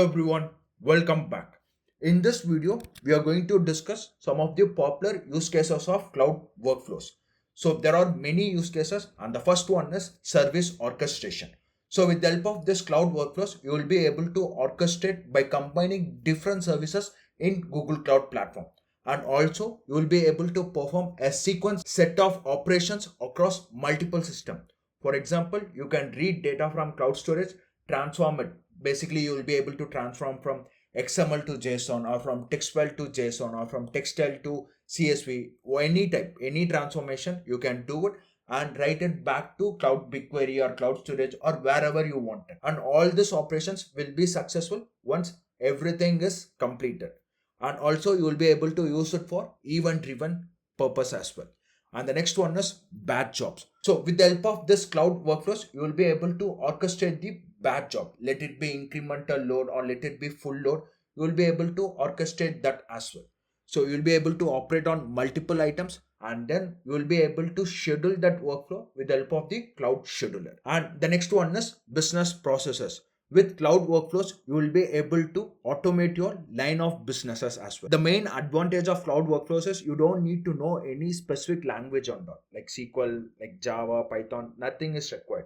Hello everyone, welcome back. In this video, we are going to discuss some of the popular use cases of cloud workflows. So there are many use cases and the first one is service orchestration. So with the help of this cloud workflows, you will be able to orchestrate by combining different services in Google Cloud Platform. And also you will be able to perform a sequence set of operations across multiple systems. For example, you can read data from cloud storage, transform it. Basically, you will be able to transform from XML to JSON or from text file to JSON or from text file to CSV or any type, any transformation you can do it and write it back to cloud BigQuery or cloud storage or wherever you want it. And all these operations will be successful once everything is completed. And also you will be able to use it for event driven purpose as well. And the next one is batch jobs. So with the help of this cloud workflows, you will be able to orchestrate the batch job. Let it be incremental load or let it be full load. You will be able to orchestrate that as well. So you will be able to operate on multiple items and then you will be able to schedule that workflow with the help of the cloud scheduler. And the next one is business processes. With cloud workflows, you will be able to automate your line of businesses as well. The main advantage of cloud workflows is you don't need to know any specific language on that, like SQL, like Java, Python, nothing is required.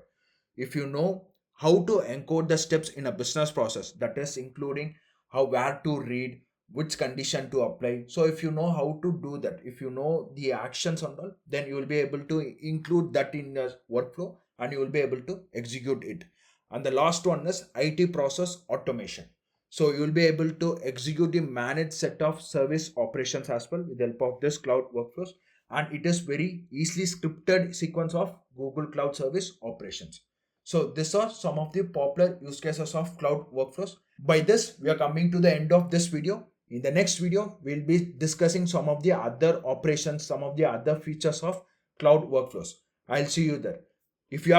If you know how to encode the steps in a business process, that is including how where to read, which condition to apply. So if you know how to do that, if you know the actions on all, then you will be able to include that in the workflow and you will be able to execute it. And the last one is IT process automation. So you will be able to execute the managed set of service operations as well with the help of this cloud workflows. And it is very easily scripted sequence of Google Cloud Service operations. So these are some of the popular use cases of cloud workflows. By this, we are coming to the end of this video. In the next video, we'll be discussing some of the other operations, some of the other features of cloud workflows. I'll see you there. If you